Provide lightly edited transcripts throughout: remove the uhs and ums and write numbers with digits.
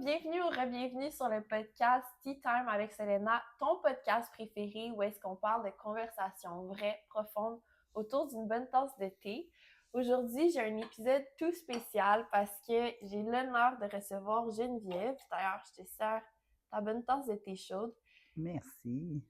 bienvenue ou re-bienvenue sur le podcast Tea Time avec Selena, ton podcast préféré où est-ce qu'on parle de conversations vraies, profondes autour d'une bonne tasse de thé. Aujourd'hui, j'ai un épisode tout spécial parce que j'ai l'honneur de recevoir Geneviève. D'ailleurs, je te sers ta bonne tasse de thé chaude. Merci.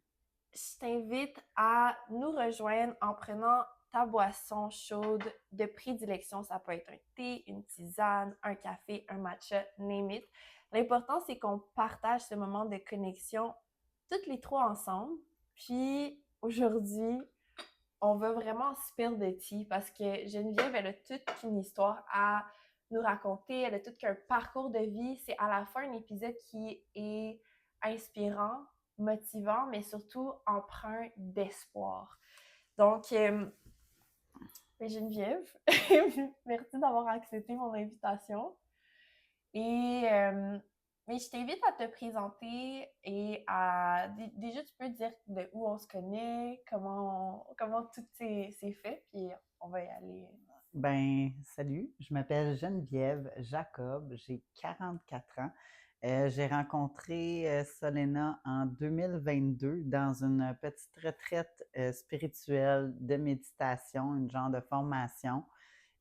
Je t'invite à nous rejoindre en prenant ta boisson chaude de prédilection. Ça peut être un thé, une tisane, un café, un matcha, name it. L'important, c'est qu'on partage ce moment de connexion toutes les trois ensemble. Puis aujourd'hui, on va vraiment spill the tea parce que Geneviève, elle a toute une histoire à nous raconter. Elle a tout qu'un parcours de vie. C'est à la fois un épisode qui est inspirant, motivant, mais surtout empreint d'espoir. Donc, Geneviève, merci d'avoir accepté mon invitation. Et mais je t'invite à te présenter et à déjà tu peux dire de où on se connaît, comment tout s'est fait, puis on va y aller. Salut, je m'appelle Geneviève Jacob, j'ai 44 ans. J'ai rencontré Solena en 2022 dans une petite retraite spirituelle de méditation, une genre de formation.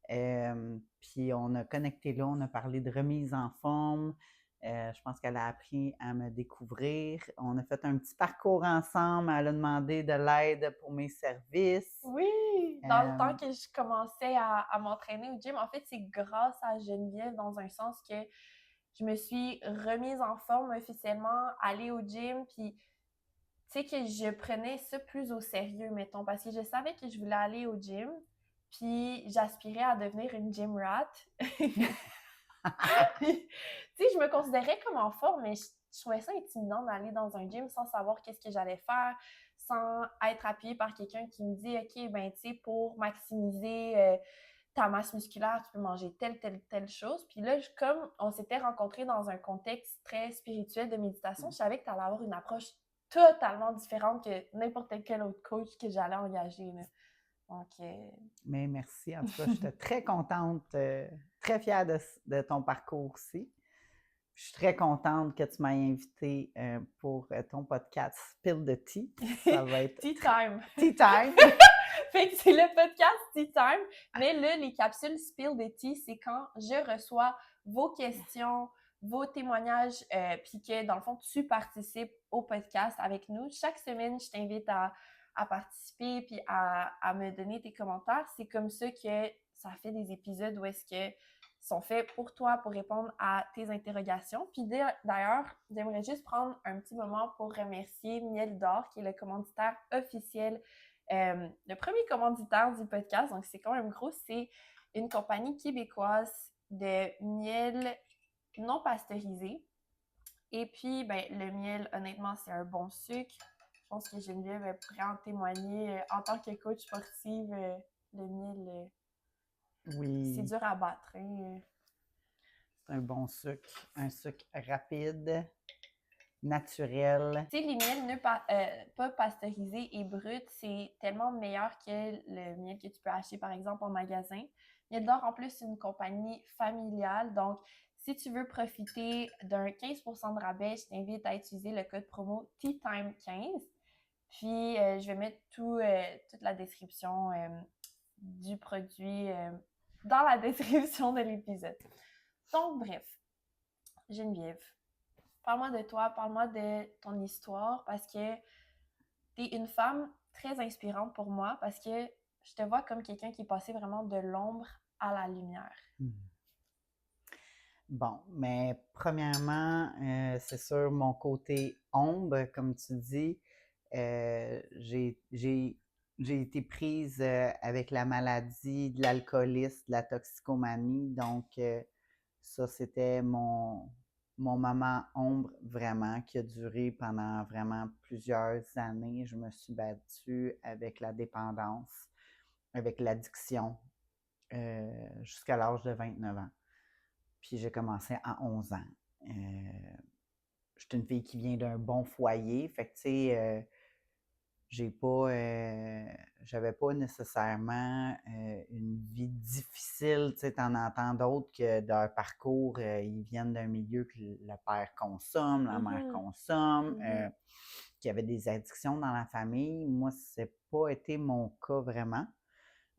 Puis on a connecté là, on a parlé de remise en forme. Je pense qu'elle a appris à me découvrir. On a fait un petit parcours ensemble. Elle a demandé de l'aide pour mes services. Oui, dans le temps que je commençais à m'entraîner au gym, en fait, c'est grâce à Geneviève dans un sens que je me suis remise en forme officiellement, aller au gym, puis tu sais que je prenais ça plus au sérieux, mettons, parce que je savais que je voulais aller au gym, puis j'aspirais à devenir une gym rat. Puis, tu sais, je me considérais comme en forme, mais je trouvais ça intimidant d'aller dans un gym sans savoir qu'est-ce que j'allais faire, sans être appuyée par quelqu'un qui me dit, OK, ben, tu sais, pour maximiser ta masse musculaire, tu peux manger telle chose. Puis là, comme on s'était rencontrés dans un contexte très spirituel de méditation, je savais que tu allais avoir une approche totalement différente que n'importe quel autre coach que j'allais engager, là. Donc, Mais merci. En tout cas, j'étais très contente, très fière de ton parcours aussi. Je suis très contente que tu m'aies invitée pour ton podcast Spill the Tea. Ça va être Tea time. Tea time. Fait que c'est le podcast Tea Time. Mais là, les capsules Spill the Tea, c'est quand je reçois vos questions, vos témoignages, puis que dans le fond, tu participes au podcast avec nous. Chaque semaine, je t'invite à participer puis à me donner tes commentaires. C'est comme ça que ça fait des épisodes où est-ce que sont faits pour toi, pour répondre à tes interrogations. Puis d'ailleurs, j'aimerais juste prendre un petit moment pour remercier Miel d'Or, qui est le commanditaire officiel, le premier commanditaire du podcast. Donc, c'est quand même gros. C'est une compagnie québécoise de miel non pasteurisé. Et puis, ben, le miel, honnêtement, c'est un bon sucre. Je pense que Geneviève pourrait en témoigner. En tant que coach sportive, le miel, c'est Oui, dur à battre, hein. c'est un bon sucre, un sucre rapide, naturel. Tu sais, les miels pas pasteurisés et bruts, c'est tellement meilleur que le miel que tu peux acheter, par exemple, en magasin. Miel d'Or, en plus, c'est une compagnie familiale. Donc, si tu veux profiter d'un 15% de rabais, je t'invite à utiliser le code promo TEATIME15. Puis, je vais mettre toute la description du produit dans la description de l'épisode. Donc, bref, Geneviève, parle-moi de toi, parle-moi de ton histoire parce que tu es une femme très inspirante pour moi parce que je te vois comme quelqu'un qui est passé vraiment de l'ombre à la lumière. Bon, mais premièrement, c'est sûr, mon côté ombre, comme tu dis, j'ai été prise avec la maladie, de l'alcoolisme, de la toxicomanie. Donc, ça, c'était mon moment ombre vraiment, qui a duré pendant vraiment plusieurs années. Je me suis battue avec la dépendance, avec l'addiction, jusqu'à l'âge de 29 ans. Puis j'ai commencé à 11 ans. Je suis une fille qui vient d'un bon foyer. Fait que, tu sais, j'avais pas nécessairement une vie difficile. Tu sais, t'en entends d'autres que leur parcours, ils viennent d'un milieu que le père consomme, la mère Mhm, consomme, mhm. qu'il y avait des addictions dans la famille. Moi, c'est pas été mon cas vraiment.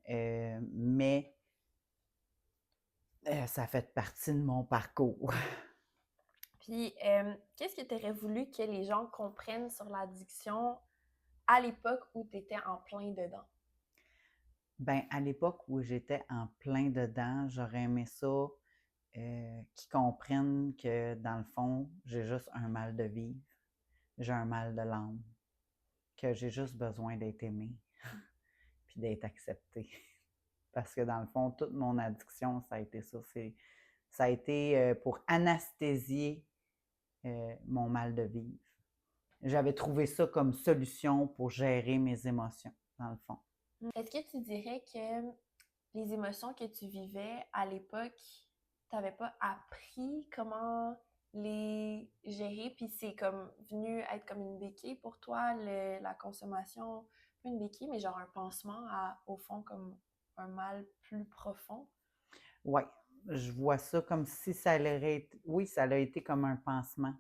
Mais ça fait partie de mon parcours. Puis, qu'est-ce que tu aurais voulu que les gens comprennent sur l'addiction à l'époque où tu étais en plein dedans? Ben, à l'époque où j'étais en plein dedans, j'aurais aimé ça qu'ils comprennent que dans le fond, j'ai juste un mal de vivre, j'ai un mal de l'âme, que j'ai juste besoin d'être aimé puis d'être accepté. Parce que dans le fond, toute mon addiction, ça a été ça. Ça a été pour anesthésier mon mal de vivre. J'avais trouvé ça comme solution pour gérer mes émotions, dans le fond. Est-ce que tu dirais que les émotions que tu vivais à l'époque, tu n'avais pas appris comment les gérer, puis c'est comme venu être comme une béquille pour toi, la consommation, pas une béquille, mais genre un pansement à, au fond, comme un mal plus profond? Oui, je vois ça comme si ça allait être, oui, ça a été comme un pansement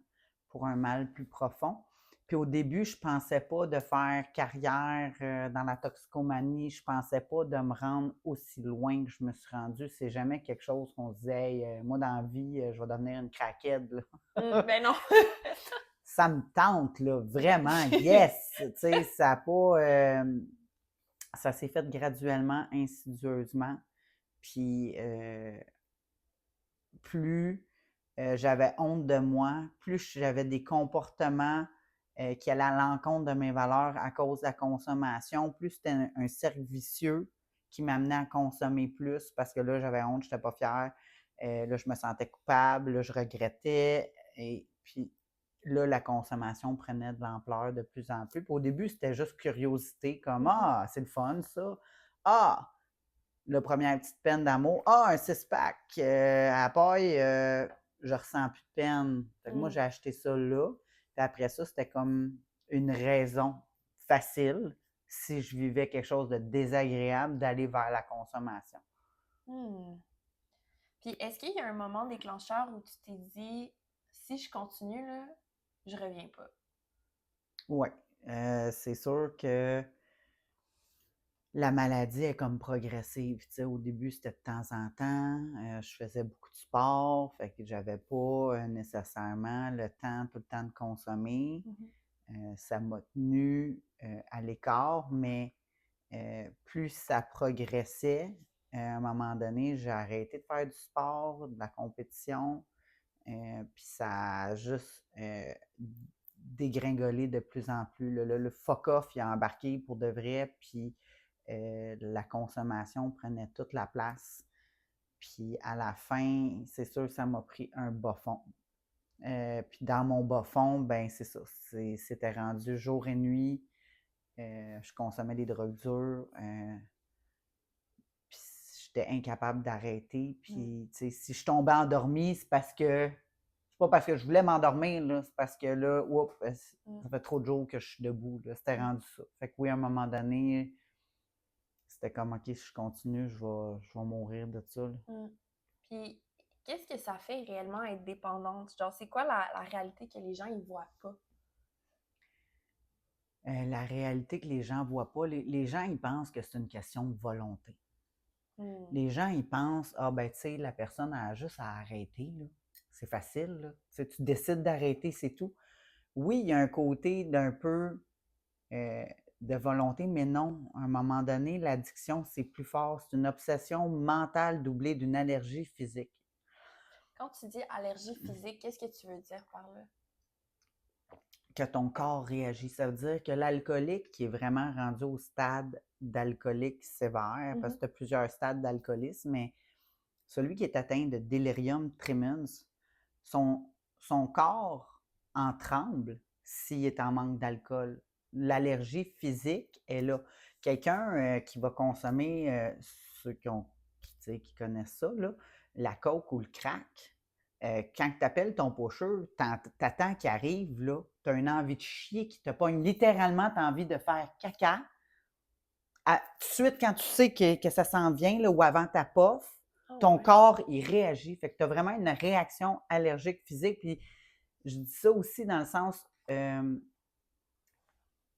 pour un mal plus profond. Puis au début, je pensais pas de faire carrière dans la toxicomanie, je pensais pas de me rendre aussi loin que je me suis rendue. C'est jamais quelque chose qu'on se disait, hey, moi dans la vie, je vais devenir une craquette, là. Ben non! Ça me tente, là, vraiment, yes! Tu sais, ça a pas. Ça s'est fait graduellement, insidieusement. Puis plus j'avais honte de moi, plus j'avais des comportements qui allaient à l'encontre de mes valeurs à cause de la consommation, plus c'était un cercle vicieux qui m'amenait à consommer plus parce que là, j'avais honte, je n'étais pas fière. Là, je me sentais coupable, là, je regrettais. Et puis là, la consommation prenait de l'ampleur de plus en plus. Puis au début, c'était juste curiosité, comme ah, c'est le fun, ça. Ah, la première petite peine d'amour. Ah, un six-pack à paille, je ressens plus de peine. Fait que moi, j'ai acheté ça là. Puis après ça, c'était comme une raison facile, si je vivais quelque chose de désagréable, d'aller vers la consommation. Hmm. Puis est-ce qu'il y a un moment déclencheur où tu t'es dit, si je continue, là, je reviens pas? Oui, c'est sûr que la maladie est comme progressive. Tu sais, au début, c'était de temps en temps. Je faisais beaucoup de sport, fait que j'avais pas nécessairement le temps, tout le temps de consommer. Mhm. Ça m'a tenu à l'écart, mais plus ça progressait, à un moment donné, j'ai arrêté de faire du sport, de la compétition, puis ça a juste dégringolé de plus en plus. Le fuck-off, il a embarqué pour de vrai, puis la consommation prenait toute la place. Puis à la fin, c'est sûr que ça m'a pris un bas fond. Puis dans mon bas fond, ben c'est ça. C'était rendu jour et nuit. Je consommais des drogues dures. Puis j'étais incapable d'arrêter. Puis si je tombais endormie, c'est parce que. C'est pas parce que je voulais m'endormir, là. C'est parce que là, oups, ça fait trop de jours que je suis debout. Là. C'était rendu ça. Fait que oui, à un moment donné, c'était comme OK, si je continue, je vais mourir de ça. Là. Mm. Puis, qu'est-ce que ça fait réellement être dépendante? Genre, c'est quoi la réalité que les gens ils voient pas? La réalité que les gens ne voient pas, les gens, ils pensent que c'est une question de volonté. Mm. Les gens, ils pensent, ah ben, tu sais, la personne a juste à arrêter, là. C'est facile, là. Tu décides d'arrêter, c'est tout. Oui, il y a un côté d'un peu euh, de volonté, mais non. À un moment donné, l'addiction, c'est plus fort. C'est une obsession mentale doublée d'une allergie physique. Quand tu dis allergie physique, qu'est-ce que tu veux dire par là? Que ton corps réagit. Ça veut dire que l'alcoolique qui est vraiment rendu au stade d'alcoolique sévère, parce Mhm. que tu as plusieurs stades d'alcoolisme, mais celui qui est atteint de delirium tremens, son, son corps en tremble s'il est en manque d'alcool. L'allergie physique est là. Quelqu'un qui va consommer, ceux qui connaissent ça, là, la coke ou le crack, quand tu appelles ton pusher, t'attends qu'il arrive, là, tu as une envie de chier qui te pogne littéralement, tu as envie de faire caca, tout de suite, quand tu sais que ça s'en vient, là, ou avant ta puff, Ah ton ouais. corps, il réagit. Fait que tu as vraiment une réaction allergique physique. Puis je dis ça aussi dans le sens,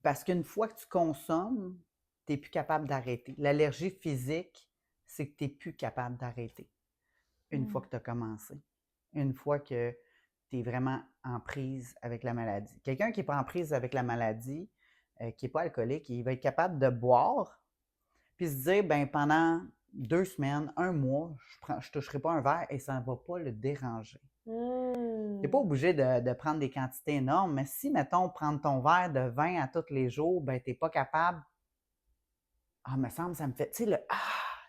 parce qu'une fois que tu consommes, tu n'es plus capable d'arrêter. L'allergie physique, c'est que tu n'es plus capable d'arrêter une fois que tu as commencé. Une fois que tu es vraiment en prise avec la maladie. Quelqu'un qui n'est pas en prise avec la maladie, qui n'est pas alcoolique, il va être capable de boire, puis se dire, ben pendant 2 semaines, un mois, je ne toucherai pas un verre et ça ne va pas le déranger. Tu n'es pas obligé de prendre des quantités énormes, mais si, mettons, prendre ton verre de vin à tous les jours, ben tu n'es pas capable. Ah, me semble, ça me fait, tu sais,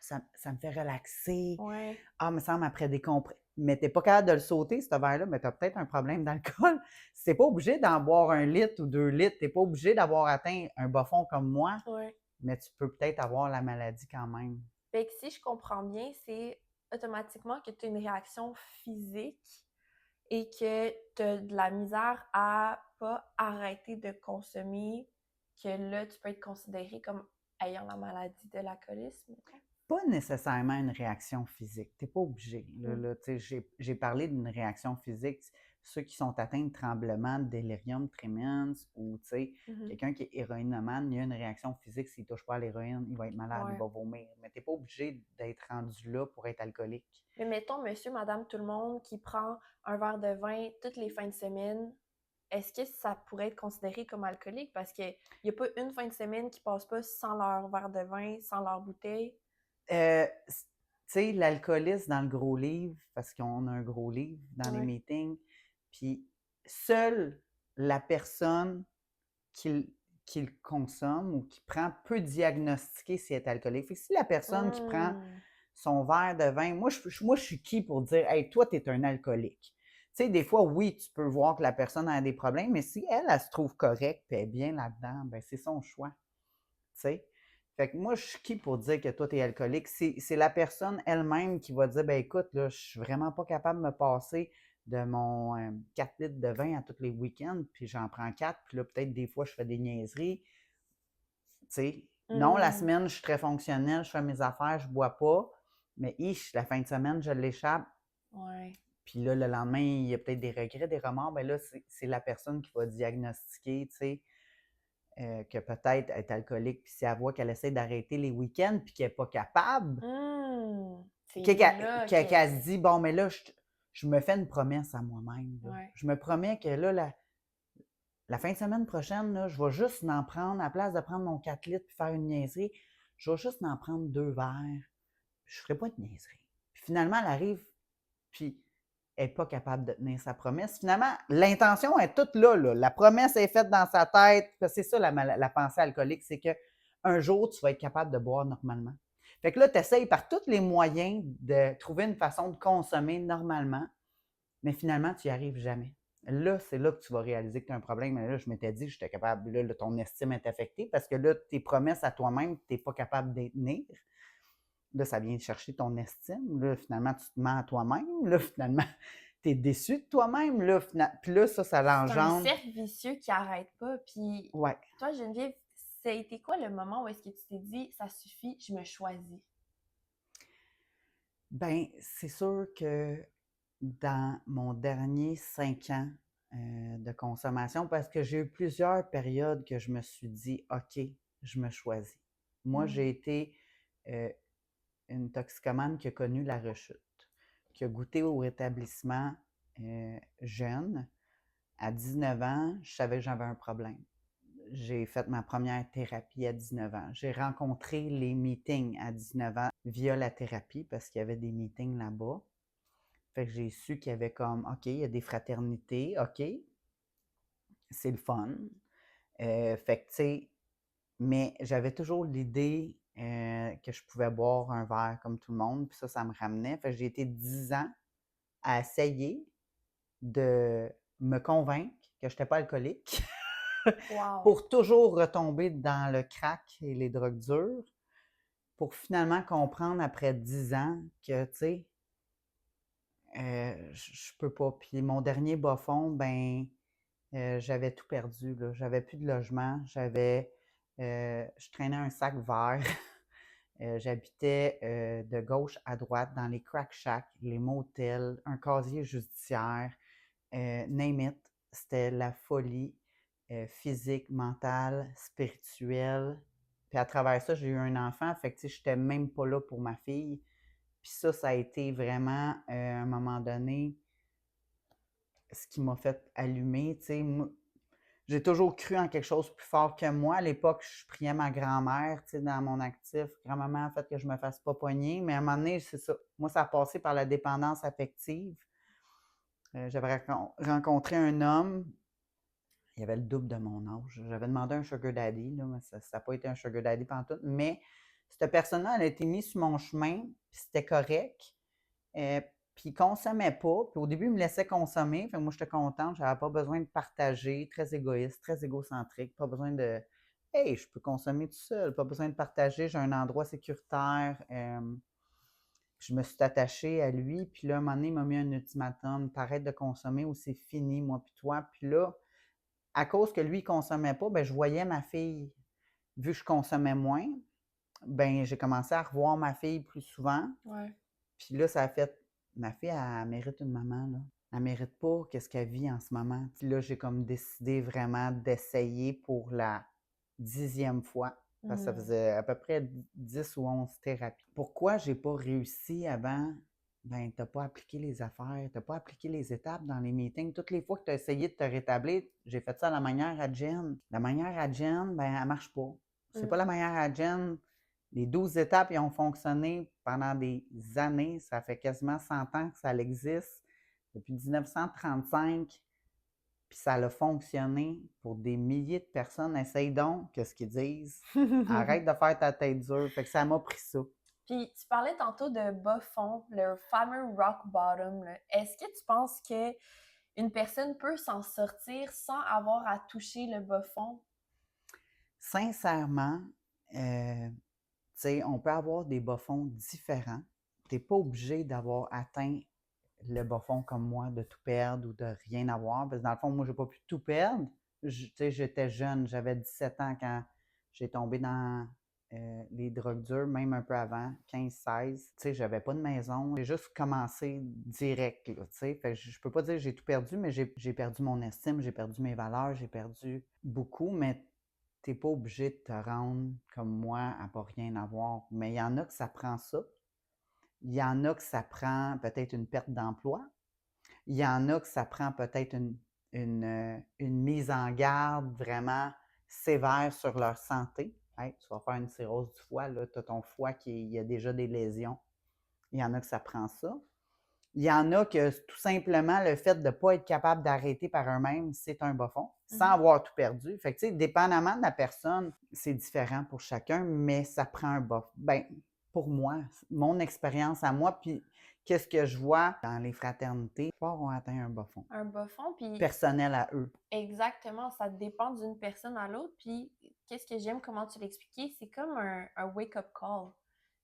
ça me fait relaxer. Ouais. Ah, me semble, après des comprès. Mais tu n'es pas capable de le sauter, ce verre-là, mais tu as peut-être un problème d'alcool. Tu n'es pas obligé d'en boire 1 litre ou 2 litres. Tu n'es pas obligé d'avoir atteint un bas fond comme moi, Ouais. mais tu peux peut-être avoir la maladie quand même. Fait que si je comprends bien, c'est automatiquement que tu as une réaction physique et que tu as de la misère à pas arrêter de consommer, que là, tu peux être considéré comme ayant la maladie de l'alcoolisme. Pas nécessairement une réaction physique. Tu n'es pas obligé. Mm. J'ai parlé d'une réaction physique. Ceux qui sont atteints de tremblement, de délirium tremens, ou Mhm. quelqu'un qui est héroïnomane, il y a une réaction physique. S'il ne touche pas à l'héroïne, il va être malade, il Ouais. va vomir. Mais tu n'es pas obligé d'être rendu là pour être alcoolique. Mais mettons, monsieur, madame, tout le monde qui prend un verre de vin toutes les fins de semaine, est-ce que ça pourrait être considéré comme alcoolique? Parce qu'il n'y a pas une fin de semaine qui passe pas sans leur verre de vin, sans leur bouteille. L'alcoolisme dans le gros livre, parce qu'on a un gros livre dans les Ouais. meetings, puis seule la personne qui, qui le consomme ou qui prend peut diagnostiquer si elle est alcoolique. Fait que si la personne qui prend son verre de vin, moi, je suis qui pour dire, hey, toi, tu es un alcoolique? Tu sais, des fois, oui, tu peux voir que la personne a des problèmes, mais si elle se trouve correcte et elle est bien là-dedans, ben c'est son choix. Tu sais? Fait que moi, je suis qui pour dire que toi, tu es alcoolique? C'est la personne elle-même qui va dire, ben écoute, là, je suis vraiment pas capable de me passer de mon 4 litres de vin à tous les week-ends, puis j'en prends 4, puis là, peut-être des fois, je fais des niaiseries. Tu sais, non, la semaine, je suis très fonctionnelle, je fais mes affaires, je bois pas, mais la fin de semaine, je l'échappe. Ouais. Puis là, le lendemain, il y a peut-être des regrets, des remords, ben là, c'est la personne qui va diagnostiquer, tu sais, que peut-être être alcoolique, puis si elle voit qu'elle essaie d'arrêter les week-ends, puis qu'elle n'est pas capable, C'est qu'elle là que... se dit, bon, mais là, je me fais une promesse à moi-même. Ouais. Je me promets que là, la fin de semaine prochaine, là, je vais juste en prendre, à la place de prendre mon 4 litres puis faire une niaiserie, je vais juste en prendre 2 verres. Je ne ferai pas de niaiserie. Puis finalement, elle arrive, puis elle n'est pas capable de tenir sa promesse. Finalement, l'intention est toute là, là. La promesse est faite dans sa tête. C'est ça la pensée alcoolique, c'est qu'un jour, tu vas être capable de boire normalement. Fait que là, tu essayes par tous les moyens de trouver une façon de consommer normalement, mais finalement, tu n'y arrives jamais. Là, c'est là que tu vas réaliser que tu as un problème. Mais là, je m'étais dit que j'étais capable, là, ton estime est affectée parce que là, tes promesses à toi-même, tu n'es pas capable de les tenir. Là, ça vient chercher ton estime. Là, finalement, tu te mens à toi-même. Là, finalement, tu es déçu de toi-même. Là, puis là, ça C'est un l'engendre. cercle vicieux qui n'arrête pas. Puis Ouais. toi, Geneviève, ça a été quoi le moment où est-ce que tu t'es dit, ça suffit, je me choisis? Ben, c'est sûr que dans mon dernier 5 ans de consommation, parce que j'ai eu plusieurs périodes que je me suis dit, OK, je me choisis. Moi, j'ai été une toxicomane qui a connu la rechute, qui a goûté au rétablissement jeune. À 19 ans, je savais que j'avais un problème. J'ai fait ma première thérapie à 19 ans. J'ai rencontré les meetings à 19 ans via la thérapie parce qu'il y avait des meetings là-bas. Fait que j'ai su qu'il y avait comme, OK, il y a des fraternités, OK, c'est le fun. Fait que, tu sais, mais j'avais toujours l'idée que je pouvais boire un verre comme tout le monde, puis ça me ramenait. Fait que j'ai été 10 ans à essayer de me convaincre que je n'étais pas alcoolique Wow! pour toujours retomber dans le crack et les drogues dures, pour finalement comprendre après 10 ans que, tu sais, je peux pas. Puis mon dernier bas fond, ben, J'avais tout perdu, là. J'avais plus de logement. Je traînais un sac vert. J'habitais de gauche à droite dans les crack shacks, les motels, un casier judiciaire, name it. C'était la folie physique, mentale, spirituelle. Puis à travers ça, j'ai eu un enfant, fait que tu sais, j'étais même pas là pour ma fille. Puis ça a été vraiment, à un moment donné, ce qui m'a fait allumer, tu sais. J'ai toujours cru en quelque chose de plus fort que moi. À l'époque, je priais ma grand-mère, tu sais, dans mon actif. Grand-maman a fait que je me fasse pas pogner. Mais à un moment donné, c'est ça. Moi, ça a passé par la dépendance affective. J'avais rencontré un homme, il avait le double de mon âge. J'avais demandé un sugar daddy, là, mais ça n'a pas été un sugar daddy pantoute. Mais cette personne-là, elle a été mise sur mon chemin, puis c'était correct. Puis il consommait pas. Puis au début, il me laissait consommer. Fait que moi, j'étais contente. J'avais pas besoin de partager. Très égoïste, très égocentrique. Pas besoin de Hey, je peux consommer tout seul. Pas besoin de partager. J'ai un endroit sécuritaire. Je me suis attachée à lui. Puis là, un moment donné, il m'a mis un ultimatum. T'arrêtes de consommer ou c'est fini, moi puis toi. Puis là, à cause que lui, il consommait pas, ben, je voyais ma fille. Vu que je consommais moins, ben, j'ai commencé à revoir ma fille plus souvent. Ouais. Puis là, ça a fait. Ma fille, elle mérite une maman, là. Elle mérite pas qu'est-ce qu'elle vit en ce moment. Puis là, j'ai comme décidé vraiment d'essayer pour la 10e fois. Parce que ça faisait à peu près 10 ou 11 thérapies. Pourquoi j'ai pas réussi avant? Ben, t'as pas appliqué les affaires, t'as pas appliqué les étapes dans les meetings. Toutes les fois que tu as essayé de te rétablir, j'ai fait ça à la manière à Jen. La manière à Jen, ben, elle marche pas. C'est pas la manière à Jen. Les 12 étapes, ils ont fonctionné pendant des années. Ça fait quasiment 100 ans que ça existe, depuis 1935. Puis ça a fonctionné pour des milliers de personnes. Essaye donc, qu'est-ce qu'ils disent. Arrête de faire ta tête dure. Fait que ça m'a pris ça. Puis tu parlais tantôt de bas fond, le fameux rock bottom, là. Est-ce que tu penses que une personne peut s'en sortir sans avoir à toucher le bas fond? Sincèrement, tu sais, on peut avoir des bas-fonds différents. Tu n'es pas obligé d'avoir atteint le bas-fond comme moi, de tout perdre ou de rien avoir. Parce que dans le fond, moi, je n'ai pas pu tout perdre. Tu sais, j'étais jeune, j'avais 17 ans quand j'ai tombé dans les drogues dures, même un peu avant, 15-16. Tu sais, j'avais pas de maison. J'ai juste commencé direct, là, tu sais. Fait que je peux pas dire que j'ai tout perdu, mais j'ai perdu mon estime, j'ai perdu mes valeurs, j'ai perdu beaucoup, mais t'es pas obligé de te rendre comme moi à pas rien avoir. Mais il y en a que ça prend ça. Il y en a que ça prend peut-être une perte d'emploi. Il y en a que ça prend peut-être une mise en garde vraiment sévère sur leur santé. Hey, tu vas faire une cirrhose du foie, là, tu as ton foie il y a déjà des lésions. Il y en a que ça prend ça. Il y en a que tout simplement le fait de ne pas être capable d'arrêter par eux-mêmes, c'est un bas fond, sans avoir tout perdu. Fait que, tu sais, dépendamment de la personne, c'est différent pour chacun, mais ça prend un bas. Ben, pour moi, mon expérience à moi, puis qu'est-ce que je vois dans les fraternités, les ont atteint un bas fond. Un bas fond, puis Personnel à eux. exactement, ça dépend d'une personne à l'autre. Puis qu'est-ce que j'aime, comment tu l'expliquais, c'est comme un wake-up call.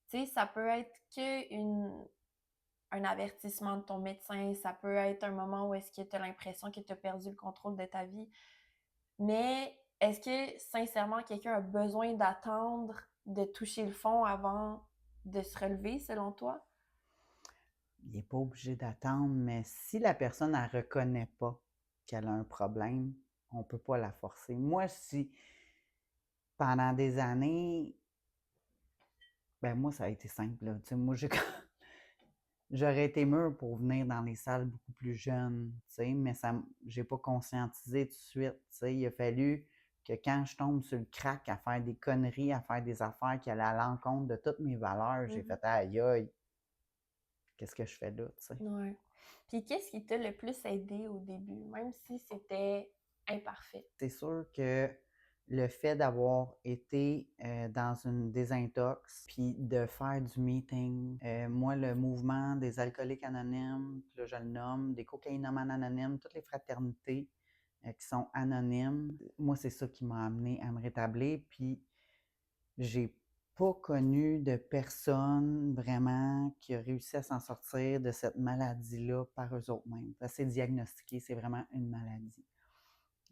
Tu sais, ça peut être un avertissement de ton médecin, ça peut être un moment où est-ce que tu as l'impression que tu as perdu le contrôle de ta vie. Mais est-ce que sincèrement quelqu'un a besoin d'attendre de toucher le fond avant de se relever, selon toi? Il n'est pas obligé d'attendre, mais si la personne ne reconnaît pas qu'elle a un problème, on ne peut pas la forcer. Moi, si pendant des années, ben moi, ça a été simple, là. Tu sais, moi, j'aurais été mûr pour venir dans les salles beaucoup plus jeunes, tu sais, mais ça, j'ai pas conscientisé tout de suite, tu sais. Il a fallu que quand je tombe sur le crack à faire des conneries, à faire des affaires qui allaient à l'encontre de toutes mes valeurs, j'ai fait aïe aïe, qu'est-ce que je fais là, tu sais. Ouais. Puis qu'est-ce qui t'a le plus aidé au début, même si c'était imparfait? C'est sûr que le fait d'avoir été dans une désintox, puis de faire du meeting, moi, le mouvement des alcooliques anonymes, puis là, je le nomme, des cocaïnomanes anonymes, toutes les fraternités qui sont anonymes, moi, c'est ça qui m'a amené à me rétablir. Puis, j'ai pas connu de personne vraiment qui a réussi à s'en sortir de cette maladie-là par eux autres mêmes. C'est diagnostiqué, c'est vraiment une maladie.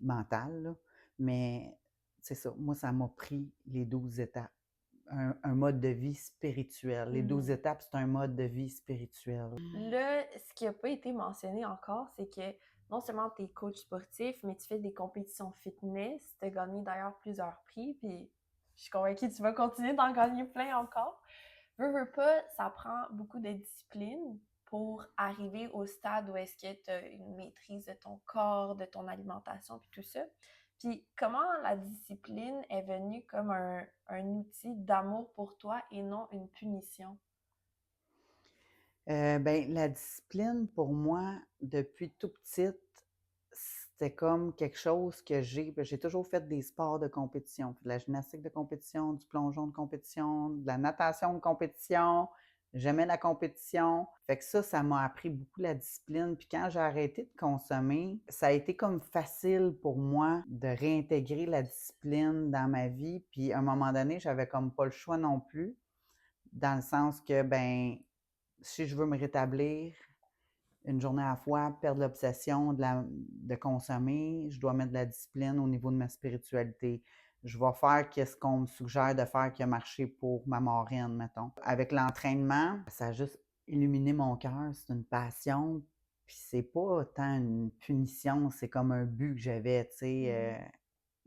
mental, là. Mais c'est ça, moi, ça m'a pris les 12 étapes. Un mode de vie spirituel. Les 12 étapes, c'est un mode de vie spirituel. Là, ce qui n'a pas été mentionné encore, c'est que non seulement tu es coach sportif, mais tu fais des compétitions fitness. Tu as gagné d'ailleurs plusieurs prix, puis je suis convaincue que tu vas continuer d'en gagner plein encore. Veux pas, ça prend beaucoup de discipline pour arriver au stade où est-ce que tu as une maîtrise de ton corps, de ton alimentation, puis tout ça. Puis comment la discipline est venue comme un outil d'amour pour toi et non une punition? Ben, la discipline, pour moi, depuis tout petite, c'était comme quelque chose que j'ai toujours fait des sports de compétition, de la gymnastique de compétition, du plongeon de compétition, de la natation de compétition. J'aimais la compétition. Fait que ça m'a appris beaucoup la discipline. Puis quand j'ai arrêté de consommer, ça a été comme facile pour moi de réintégrer la discipline dans ma vie. Puis à un moment donné, j'avais comme pas le choix non plus, dans le sens que, ben, si je veux me rétablir une journée à la fois, perdre l'obsession de consommer, je dois mettre de la discipline au niveau de ma spiritualité. Je vais faire ce qu'on me suggère de faire qui a marché pour ma marraine, mettons. Avec l'entraînement, ça a juste illuminé mon cœur. C'est une passion. Puis c'est pas tant une punition, c'est comme un but que j'avais, tu sais.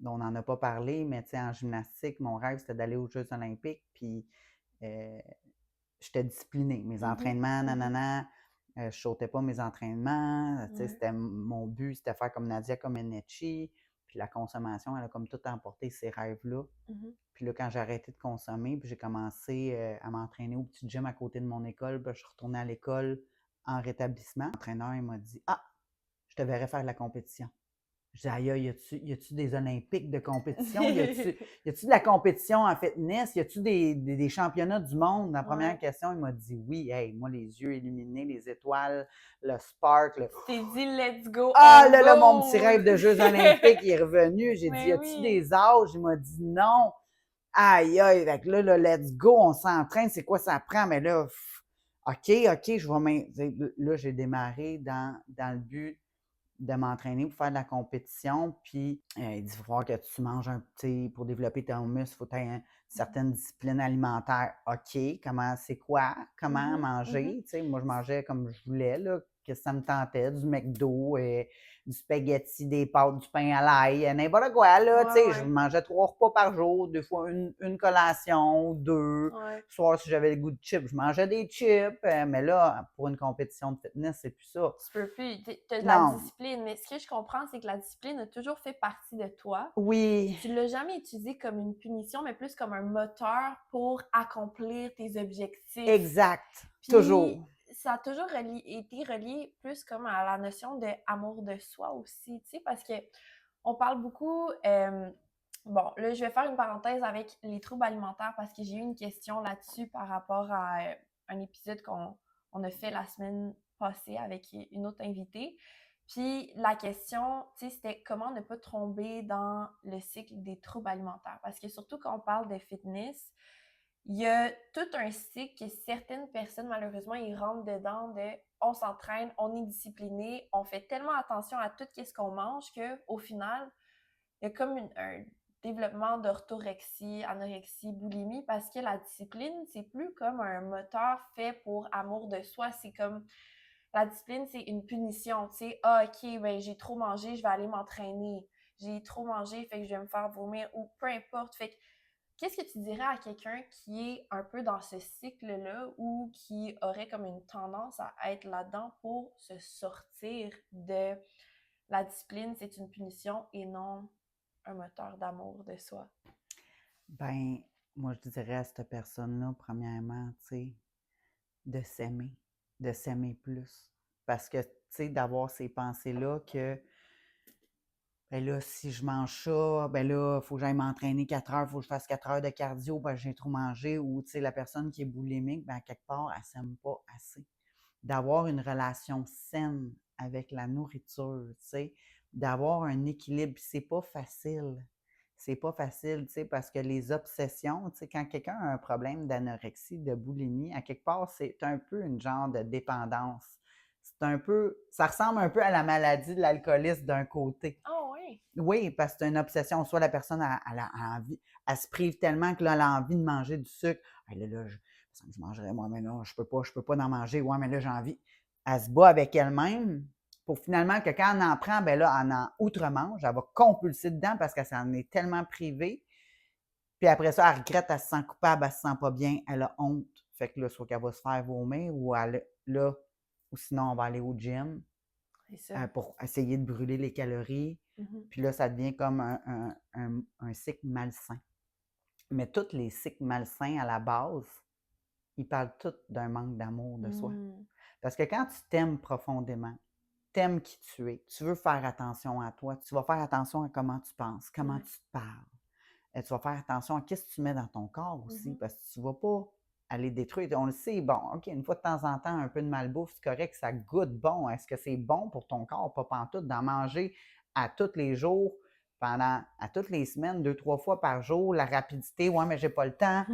On n'en a pas parlé, mais tu sais, en gymnastique, mon rêve, c'était d'aller aux Jeux olympiques. Puis euh, j'étais disciplinée. Mes entraînements, nanana, je sautais pas mes entraînements. Tu sais, c'était mon but, c'était faire comme Nadia Comaneci. Puis la consommation, elle a comme tout emporté ces rêves-là. Puis là, quand j'ai arrêté de consommer, puis j'ai commencé à m'entraîner au petit gym à côté de mon école, puis je suis retournée à l'école en rétablissement. L'entraîneur, il m'a dit: Ah, je te verrais faire de la compétition. Je dis: Aïe, y a-tu des Olympiques de compétition? Y a-tu de la compétition en fitness? Y a-tu des championnats du monde? La première question, il m'a dit oui. Hey, moi, les yeux illuminés, les étoiles, le spark. Tu t'es dit, let's go! Ah, là, là, mon petit rêve de Jeux olympiques est revenu. J'ai dit: Mais Y a-tu des âges? Il m'a dit non. Aïe, aïe, fait que là, let's go, on s'entraîne, c'est quoi ça prend? Mais là, OK, je vais là, j'ai démarré dans le but de m'entraîner pour faire de la compétition. Puis, il dit: il va falloir que tu manges pour développer ton muscle, il faut que tu aies une certaine discipline alimentaire. OK, c'est quoi? Comment manger? Moi, je mangeais comme je voulais, là, que ça me tentait, du McDo, du spaghetti, des pâtes, du pain à l'ail, n'importe quoi, là, je mangeais 3 repas par jour, des fois une collation, 2. Soir, si j'avais le goût de chips, je mangeais des chips, mais là, pour une compétition de fitness, c'est plus ça. Tu peux plus, tu as de la discipline, mais ce que je comprends, c'est que la discipline a toujours fait partie de toi. Oui. Tu l'as jamais utilisé comme une punition, mais plus comme un moteur pour accomplir tes objectifs. Exact, puis, toujours. Ça a toujours été relié plus comme à la notion d'amour de soi aussi, tu sais, parce que on parle beaucoup... bon, là, je vais faire une parenthèse avec les troubles alimentaires parce que j'ai eu une question là-dessus par rapport à un épisode qu'on a fait la semaine passée avec une autre invitée. Puis la question, tu sais, c'était comment ne pas tomber dans le cycle des troubles alimentaires. Parce que surtout quand on parle de fitness, il y a tout un cycle que certaines personnes, malheureusement, ils rentrent dedans de on s'entraîne, on est discipliné, on fait tellement attention à tout ce qu'on mange qu'au final, il y a comme un développement d'orthorexie, anorexie, boulimie, parce que la discipline, c'est plus comme un moteur fait pour amour de soi. C'est comme la discipline, c'est une punition. Tu sais, ah, OK, ben, j'ai trop mangé, je vais aller m'entraîner. J'ai trop mangé, fait que je vais me faire vomir, ou peu importe. Fait que, qu'est-ce que tu dirais à quelqu'un qui est un peu dans ce cycle-là ou qui aurait comme une tendance à être là-dedans pour se sortir de la discipline, c'est une punition et non un moteur d'amour de soi? Ben, moi, je dirais à cette personne-là, premièrement, de s'aimer plus. Parce que, d'avoir ces pensées-là que, ben là, si je mange ça, ben là, il faut que j'aille m'entraîner 4 heures, il faut que je fasse 4 heures de cardio, ben j'ai trop mangé. Ou, la personne qui est boulimique, ben, à quelque part, elle ne s'aime pas assez. D'avoir une relation saine avec la nourriture, d'avoir un équilibre. C'est pas facile. C'est pas facile, parce que les obsessions, quand quelqu'un a un problème d'anorexie, de boulimie, à quelque part, c'est un peu une genre de dépendance. Ça ressemble un peu à la maladie de l'alcoolisme d'un côté. Oh ouais. Oui, parce que c'est une obsession. Soit la personne, elle a envie, elle se prive tellement que là, elle a envie de manger du sucre. Ah, là, je mangerais, moi, mais non, je peux pas en manger. Ouais, mais là, j'ai envie. Elle se bat avec elle-même pour finalement que quand elle en prend, ben là, elle en outre-mange. Elle va compulser dedans parce qu'elle s'en est tellement privée. Puis après ça, elle regrette, elle se sent coupable, elle se sent pas bien, elle a honte. Fait que là, soit qu'elle va se faire vomir ou là, ou sinon, on va aller au gym C'est ça. pour essayer de brûler les calories. Mhm. Puis là, ça devient comme un cycle malsain. Mais tous les cycles malsains à la base, ils parlent tous d'un manque d'amour de soi. Mm. Parce que quand tu t'aimes profondément, t'aimes qui tu es, tu veux faire attention à toi, tu vas faire attention à comment tu penses, comment Ouais. tu te parles. Tu vas faire attention à ce que tu mets dans ton corps aussi, Mhm. parce que tu ne vas pas aller détruire. On le sait, bon, OK, une fois de temps en temps, un peu de malbouffe, c'est correct, ça goûte bon. Est-ce que c'est bon pour ton corps? Pas pantoute, d'en manger à tous les jours, à toutes les semaines, 2, 3 fois par jour, la rapidité, ouais, mais j'ai pas le temps.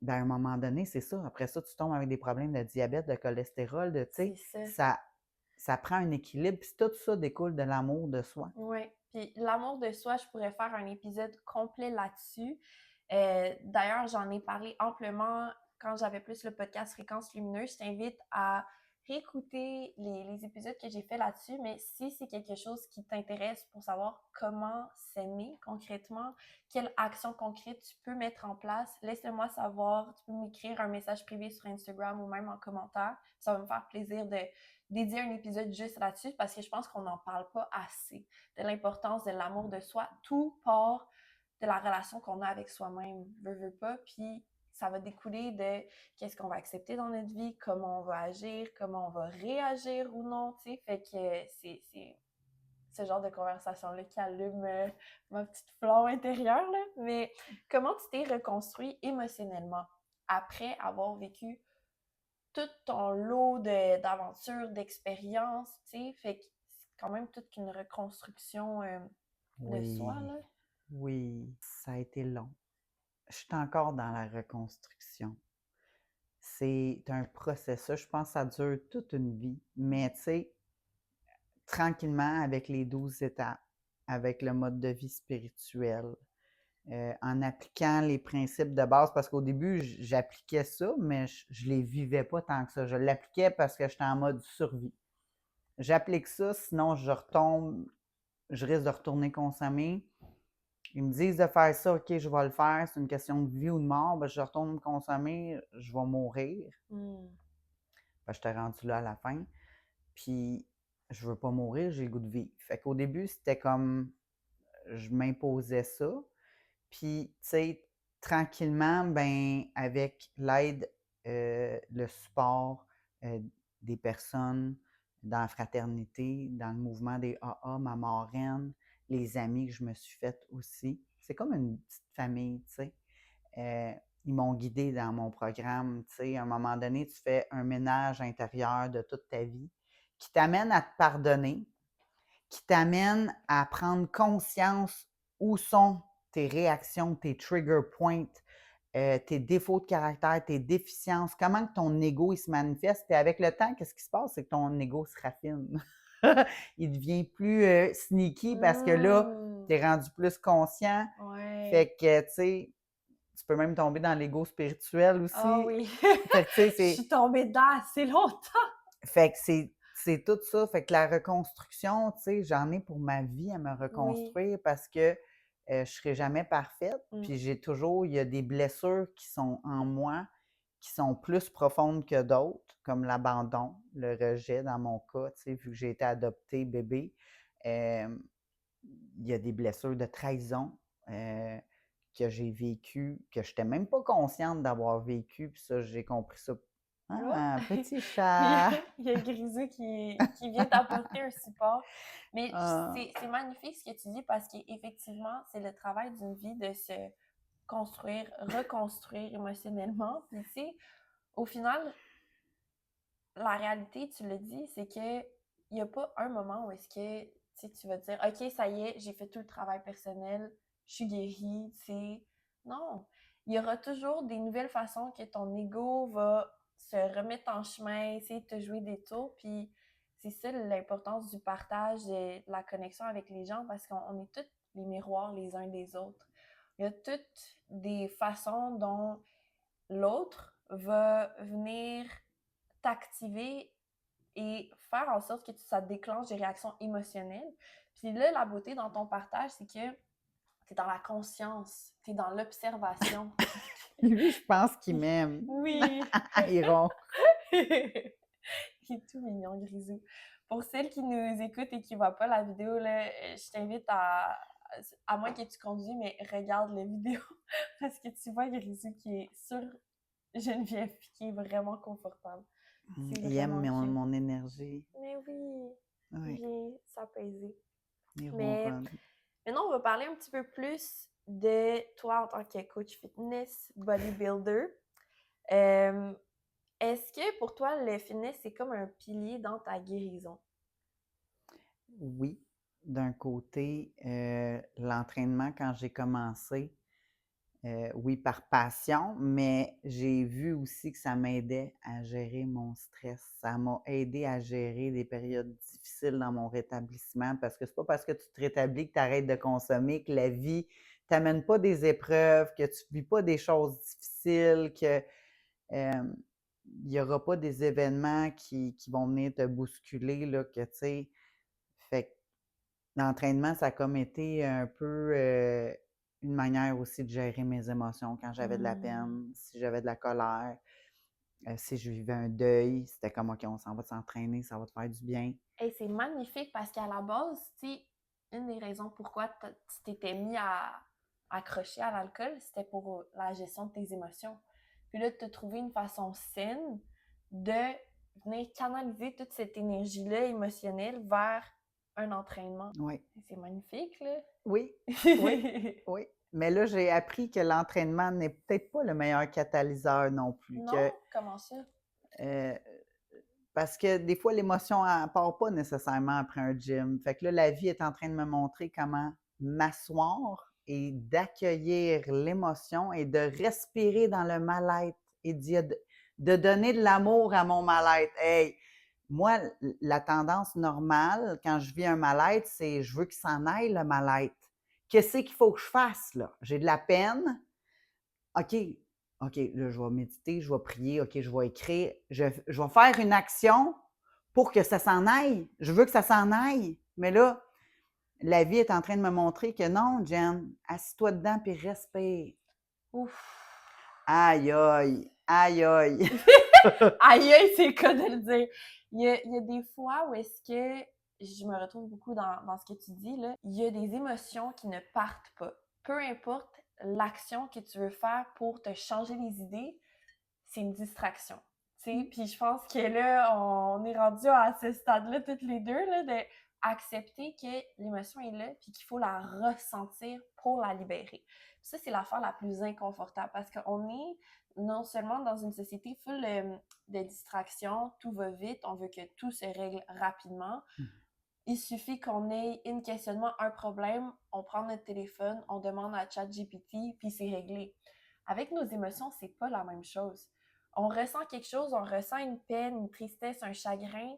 Ben, à un moment donné, c'est ça. Après ça, tu tombes avec des problèmes de diabète, de cholestérol, tu C'est sais, ça. ça prend un équilibre, puis tout ça découle de l'amour de soi. Oui. Puis l'amour de soi, je pourrais faire un épisode complet là-dessus. D'ailleurs, j'en ai parlé amplement quand j'avais plus le podcast Fréquence Lumineuse. Je t'invite à réécouter les épisodes que j'ai fait là-dessus, mais si c'est quelque chose qui t'intéresse pour savoir comment s'aimer concrètement, quelle action concrète tu peux mettre en place, laisse-le-moi savoir. Tu peux m'écrire un message privé sur Instagram ou même en commentaire. Ça va me faire plaisir de dédier un épisode juste là-dessus parce que je pense qu'on n'en parle pas assez de l'importance de l'amour de soi. Tout part de la relation qu'on a avec soi-même, veut pas, puis ça va découler de qu'est-ce qu'on va accepter dans notre vie, comment on va agir, comment on va réagir ou non, tu sais, fait que c'est ce genre de conversation-là qui allume ma petite flamme intérieure, là. Mais comment tu t'es reconstruit émotionnellement après avoir vécu tout ton lot d'aventures, d'expériences, tu sais, fait que c'est quand même toute une reconstruction de soi, Oui, là. oui, ça a été long. Je suis encore dans la reconstruction. C'est un processus. Je pense que ça dure toute une vie. Mais tu sais, tranquillement, avec les 12 étapes, avec le mode de vie spirituel, en appliquant les principes de base, parce qu'au début, j'appliquais ça, mais je ne les vivais pas tant que ça. Je l'appliquais parce que j'étais en mode survie. J'applique ça, sinon je retombe, je risque de retourner consommer. Ils me disent de faire ça, OK, je vais le faire, c'est une question de vie ou de mort, ben, je retourne me consommer, je vais mourir. Mm. Ben, j'étais rendu là à la fin. Puis, je veux pas mourir, j'ai le goût de vivre. Fait qu'au début, c'était comme, je m'imposais ça. Puis, tu sais, tranquillement, ben, avec l'aide, le support des personnes dans la fraternité, dans le mouvement des AA, ma marraine, les amis que je me suis faite aussi. C'est comme une petite famille, tu sais. Euh, Ils m'ont guidé dans mon programme, tu sais. À un moment donné, tu fais un ménage intérieur de toute ta vie qui t'amène à te pardonner, qui t'amène à prendre conscience où sont tes réactions, tes trigger points, tes défauts de caractère, tes déficiences, comment que ton ego il se manifeste. Et avec le temps, qu'est-ce qui se passe? C'est que ton ego se raffine. Il devient plus sneaky parce que là, Mm. tu es rendu plus conscient. Ouais. Fait que, tu sais, tu peux même tomber dans l'ego spirituel Ah aussi. oui. Fait que, tu sais, Je suis tombée dedans assez longtemps. fait que c'est tout ça. Fait que la reconstruction, tu sais, j'en ai pour ma vie à me Oui. reconstruire parce que je ne serai jamais parfaite. Mm. Puis il y a des blessures qui sont en moi, qui sont plus profondes que d'autres, comme l'abandon, le rejet dans mon cas, tu sais, vu que j'ai été adoptée bébé. Euh, il y a des blessures de trahison que j'ai vécues, que je n'étais même pas consciente d'avoir vécues. Puis ça, j'ai compris ça. Oh! Ah, petit il, y a, chat! il y a Grisou qui vient t'apporter un support. Mais Ah, c'est magnifique ce que tu dis parce qu'effectivement, c'est le travail d'une vie de se construire, reconstruire émotionnellement. Puis tu sais, au final, la réalité, tu le dis, c'est que il n'y a pas un moment où est-ce que tu vas te dire OK, ça y est, j'ai fait tout le travail personnel, je suis guérie, tu sais. Non. Il y aura toujours des nouvelles façons que ton ego va se remettre en chemin, essayer de te jouer des tours. Puis c'est ça l'importance du partage et de la connexion avec les gens parce qu'on est tous les miroirs les uns des autres. Il y a toutes des façons dont l'autre va venir t'activer et faire en sorte que ça déclenche des réactions émotionnelles. Puis là, la beauté dans ton partage, c'est que t'es dans la conscience, t'es dans l'observation. Lui, je pense qu'il m'aime. Oui! Il ronfle. Il est tout mignon, Grisou. Pour celles qui nous écoutent et qui ne voient pas la vidéo, là, je t'invite à moins que tu conduis, mais regarde la vidéo parce que tu vois Grisou qui est sur Geneviève et qui est vraiment confortable. C'est Il aime vraiment cute. mon énergie. Mais oui, il Oui, vient s'apaiser. il Mais ronronne. maintenant, on va parler un petit peu plus de toi en tant que coach fitness, bodybuilder. Est-ce que pour toi, le fitness, c'est comme un pilier dans ta guérison? Oui, d'un côté, l'entraînement, quand j'ai commencé, oui, par passion, mais j'ai vu aussi que ça m'aidait à gérer mon stress. Ça m'a aidé à gérer des périodes difficiles dans mon rétablissement parce que c'est pas parce que tu te rétablis que tu arrêtes de consommer, que la vie t'amène pas des épreuves, que tu vis pas des choses difficiles, que il y aura pas des événements qui vont venir te bousculer, là, que tu sais. Fait que l'entraînement, ça a comme été un peu une manière aussi de gérer mes émotions quand j'avais de la peine, si j'avais de la colère, si je vivais un deuil, c'était comme OK, on s'en va s'entraîner, ça va te faire du bien. Et c'est magnifique parce qu'à la base, tu sais, une des raisons pourquoi tu t'étais mis à accrocher à l'alcool, c'était pour la gestion de tes émotions. Puis là, tu as trouvé une façon saine de venir canaliser toute cette énergie-là émotionnelle vers un entraînement. Oui, C'est magnifique, là. oui, oui, oui. Mais là, j'ai appris que l'entraînement n'est peut-être pas le meilleur catalyseur non plus. Non? Comment ça? Euh, Parce que des fois, l'émotion ne part pas nécessairement après un gym. Fait que là, la vie est en train de me montrer comment m'asseoir et d'accueillir l'émotion et de respirer dans le mal-être et de donner de l'amour à mon mal-être. Hey, moi, la tendance normale, quand je vis un mal-être, c'est je veux qu'il s'en aille le mal-être. Qu'est-ce qu'il faut que je fasse là? J'ai de la peine. OK, OK, là, je vais méditer, je vais prier, OK, je vais écrire, je vais faire une action pour que ça s'en aille. Je veux que ça s'en aille. Mais là, la vie est en train de me montrer que non, Jen, assis-toi dedans puis respire. Ouf! Aïe, aïe, aïe, aïe. Aïe, aïe, c'est le cas de le dire. Il y a des fois où est-ce que je me retrouve beaucoup dans ce que tu dis, là. Il y a des émotions qui ne partent pas. Peu importe l'action que tu veux faire pour te changer les idées, c'est une distraction. Puis je pense que là, on est rendu à ce stade-là, toutes les deux, là, d'accepter que l'émotion est là, puis qu'il faut la ressentir pour la libérer. Puis ça, c'est l'affaire la plus inconfortable parce qu'on est non seulement dans une société full de distractions, tout va vite, on veut que tout se règle rapidement. Il suffit qu'on ait un questionnement, un problème, on prend notre téléphone, on demande à ChatGPT, puis c'est réglé. Avec nos émotions, c'est pas la même chose. On ressent quelque chose, on ressent une peine, une tristesse, un chagrin.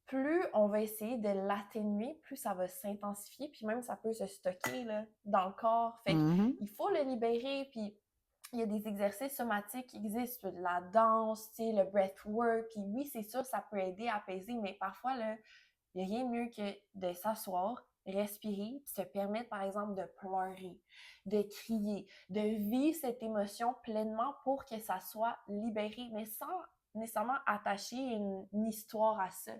Plus on va essayer de l'atténuer, plus ça va s'intensifier, puis même ça peut se stocker là, dans le corps. Fait qu'il faut le libérer, puis il y a des exercices somatiques qui existent, la danse, le breathwork, puis oui, c'est sûr, ça peut aider à apaiser, mais parfois, là, il n'y a rien de mieux que de s'asseoir, respirer, puis se permettre, par exemple, de pleurer, de crier, de vivre cette émotion pleinement pour que ça soit libéré, mais sans nécessairement attacher une histoire à ça.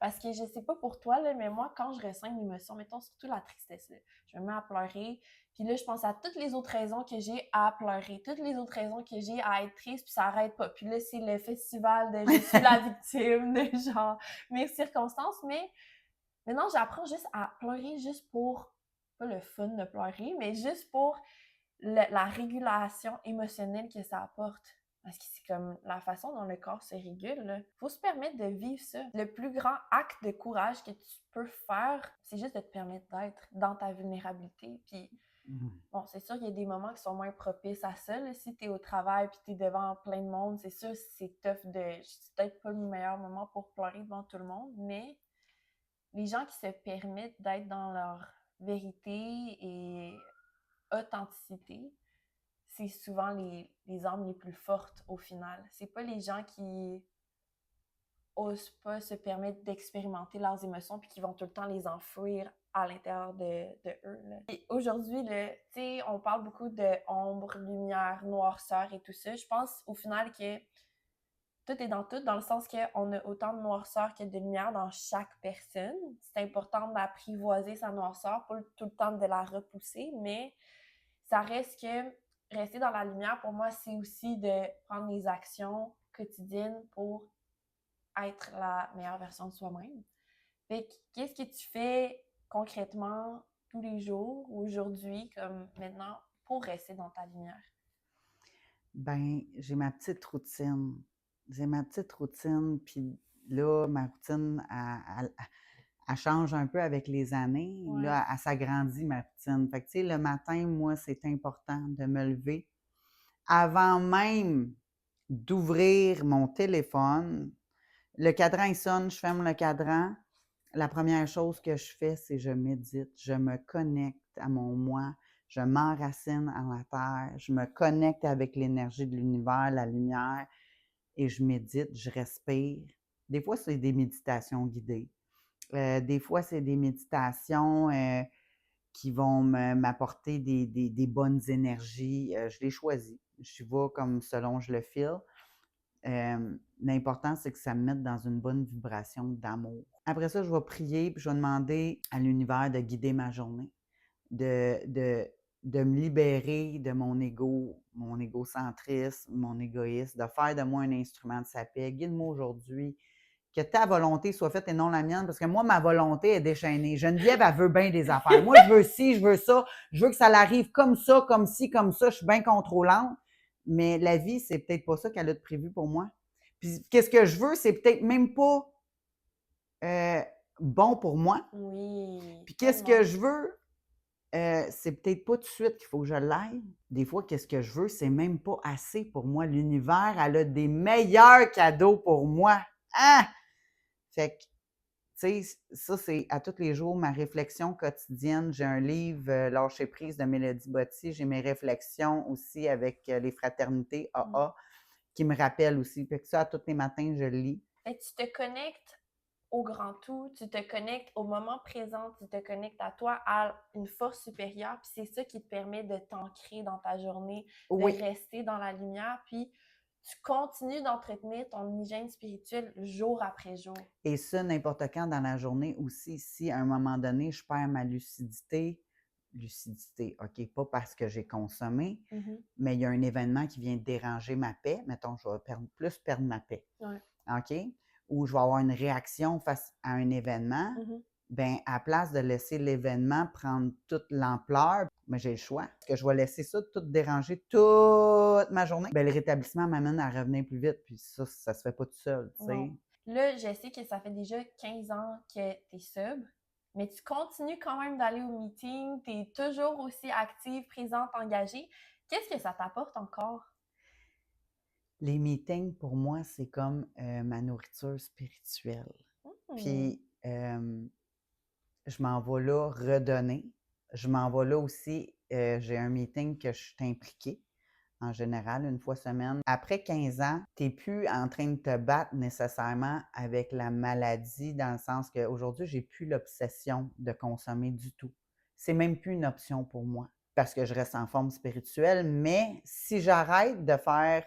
Parce que je sais pas pour toi, là, mais moi, quand je ressens une émotion, mettons surtout la tristesse, là, je me mets à pleurer, puis là, je pense à toutes les autres raisons que j'ai à pleurer, toutes les autres raisons que j'ai à être triste, puis ça arrête pas. Puis là, c'est le festival de je suis la victime, de genre mes circonstances, mais maintenant, j'apprends juste à pleurer juste pour, pas le fun de pleurer, mais juste pour la régulation émotionnelle que ça apporte. Parce que c'est comme la façon dont le corps se régule. Il faut se permettre de vivre ça. Le plus grand acte de courage que tu peux faire, c'est juste de te permettre d'être dans ta vulnérabilité. Puis Bon, c'est sûr qu'il y a des moments qui sont moins propices à ça, là. Si tu es au travail puis tu es devant plein de monde, c'est sûr c'est tough c'est peut-être pas le meilleur moment pour pleurer devant tout le monde, mais les gens qui se permettent d'être dans leur vérité et authenticité, c'est souvent les âmes les plus fortes au final. C'est pas les gens qui osent pas se permettre d'expérimenter leurs émotions puis qui vont tout le temps les enfouir à l'intérieur de eux. Là. Et aujourd'hui, on parle beaucoup de ombre, lumière, noirceur et tout ça. Je pense au final que tout est dans tout, dans le sens qu'on a autant de noirceur que de lumière dans chaque personne. C'est important d'apprivoiser sa noirceur, pas tout le temps de la repousser, mais ça reste que rester dans la lumière, pour moi, c'est aussi de prendre les actions quotidiennes pour être la meilleure version de soi-même. Fait que, qu'est-ce que tu fais concrètement tous les jours, aujourd'hui, comme maintenant, pour rester dans ta lumière? Ben, j'ai ma petite routine. J'ai ma petite routine, puis là, ma routine, elle change un peu avec les années. Ouais. Là, elle s'agrandit, ma routine. Fait que, tu sais, le matin, moi, c'est important de me lever. Avant même d'ouvrir mon téléphone, le cadran, il sonne, je ferme le cadran. La première chose que je fais, c'est je médite, je me connecte à mon moi, je m'enracine à la terre, je me connecte avec l'énergie de l'univers, la lumière, et je médite, je respire. Des fois, c'est des méditations guidées. Des fois, c'est des méditations qui vont m'apporter des bonnes énergies. Je les choisis. Je vais comme selon je le feel. L'important, c'est que ça me mette dans une bonne vibration d'amour. Après ça, je vais prier, puis je vais demander à l'univers de guider ma journée, de, de, de me libérer de mon égocentrisme, mon égoïsme, de faire de moi un instrument de sa paix. Guide-moi aujourd'hui, que ta volonté soit faite et non la mienne, parce que moi, ma volonté est déchaînée. Geneviève, elle veut bien des affaires. Moi, je veux ci, je veux ça, je veux que ça l'arrive comme ça, comme ci, comme ça. Je suis bien contrôlante. Mais la vie, c'est peut-être pas ça qu'elle a de prévu pour moi. Puis, qu'est-ce que je veux, c'est peut-être même pas bon pour moi. Oui. Puis, qu'est-ce que je veux, c'est peut-être pas tout de suite qu'il faut que je l'aille. Des fois, qu'est-ce que je veux, c'est même pas assez pour moi. L'univers, elle a des meilleurs cadeaux pour moi. Ah! Fait que, tu sais, ça, c'est à tous les jours ma réflexion quotidienne. J'ai un livre, Lâcher prise de Mélodie Botti. J'ai mes réflexions aussi avec les fraternités AA qui me rappellent aussi. Fait que ça, à tous les matins, je le lis. Fait que tu te connectes au grand tout, tu te connectes au moment présent, tu te connectes à toi, à une force supérieure, puis c'est ça qui te permet de t'ancrer dans ta journée, de Oui. rester dans la lumière, puis tu continues d'entretenir ton hygiène spirituelle jour après jour. Et ça, n'importe quand dans la journée aussi, si à un moment donné, je perds ma lucidité, OK, pas parce que j'ai consommé, mais il y a un événement qui vient déranger ma paix, mettons, je vais plus perdre ma paix, Ouais. OK? Ou je vais avoir une réaction face à un événement, bien, à la place de laisser l'événement prendre toute l'ampleur, mais j'ai le choix, parce que je vais laisser ça tout déranger toute ma journée, bien, le rétablissement m'amène à revenir plus vite, puis ça se fait pas tout seul, tu sais. Non. Là, je sais que ça fait déjà 15 ans que tu es sobre, mais tu continues quand même d'aller au meeting, tu es toujours aussi active, présente, engagée. Qu'est-ce que ça t'apporte encore? Les meetings, pour moi, c'est comme ma nourriture spirituelle. Puis, je m'en vais là redonner. Je m'en vais là aussi, j'ai un meeting que je suis impliquée, en général, une fois semaine. Après 15 ans, tu n'es plus en train de te battre nécessairement avec la maladie, dans le sens qu'aujourd'hui, j'ai plus l'obsession de consommer du tout. C'est même plus une option pour moi, parce que je reste en forme spirituelle, mais si j'arrête de faire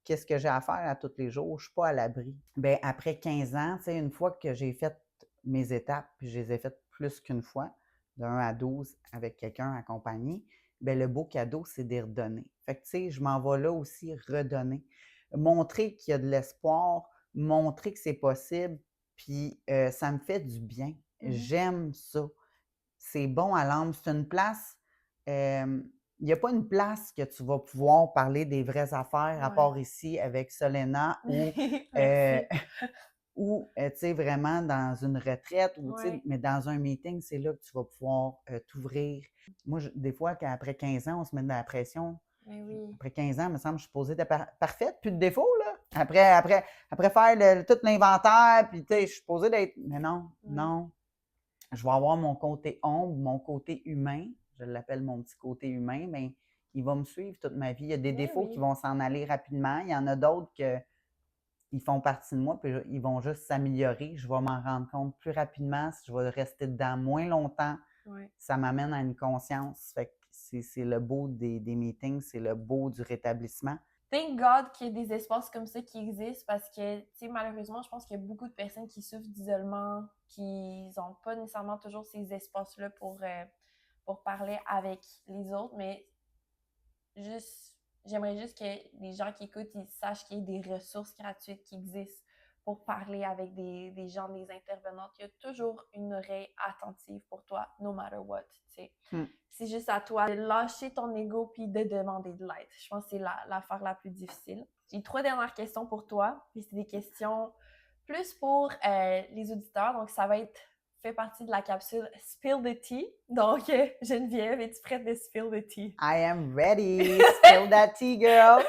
qu'est-ce que j'ai à faire à tous les jours, je ne suis pas à l'abri. Bien, après 15 ans, tu sais, une fois que j'ai fait mes étapes, puis je les ai faites plus qu'une fois, de 1 à 12 avec quelqu'un accompagné, bien, le beau cadeau, c'est d'y redonner. Fait que, tu sais, je m'en vais là aussi redonner. Montrer qu'il y a de l'espoir, montrer que c'est possible, puis ça me fait du bien. J'aime ça. C'est bon à l'âme. C'est une place, il n'y a pas une place que tu vas pouvoir parler des vraies affaires, à part ici avec Solena, ou, tu sais, vraiment dans une retraite, ou, tu sais, Ouais. mais dans un meeting, c'est là que tu vas pouvoir t'ouvrir. Moi, des fois, qu'après 15 ans, on se met de la pression. Mais oui. Après 15 ans, il me semble que je suis posée d'être parfaite, plus de défauts, là. Après faire tout l'inventaire, puis, tu sais, je suis posée d'être. Mais non, non. Je vais avoir mon côté ombre, mon côté humain. Je l'appelle mon petit côté humain, mais il va me suivre toute ma vie. Il y a des Mais défauts qui oui. vont s'en aller rapidement. Il y en a d'autres qui font partie de moi, puis ils vont juste s'améliorer. Je vais m'en rendre compte plus rapidement si je vais rester dedans moins longtemps. Ouais. Ça m'amène à une conscience. Fait que c'est le beau des meetings, c'est le beau du rétablissement. Thank God qu'il y ait des espaces comme ça qui existent parce que, tu sais, malheureusement, je pense qu'il y a beaucoup de personnes qui souffrent d'isolement, qui n'ont pas nécessairement toujours ces espaces-là pour parler avec les autres, mais j'aimerais juste que les gens qui écoutent, ils sachent qu'il y a des ressources gratuites qui existent pour parler avec des gens, des intervenantes. Il y a toujours une oreille attentive pour toi, no matter what, tu sais. C'est juste à toi de lâcher ton ego puis de demander de l'aide. Je pense que c'est l'affaire la plus difficile. J'ai 3 dernières questions pour toi, puis c'est des questions plus pour les auditeurs, donc ça va être fait partie de la capsule Spill the Tea. Donc, Geneviève, es-tu prête de spill the tea? I am ready. Spill that tea, girl.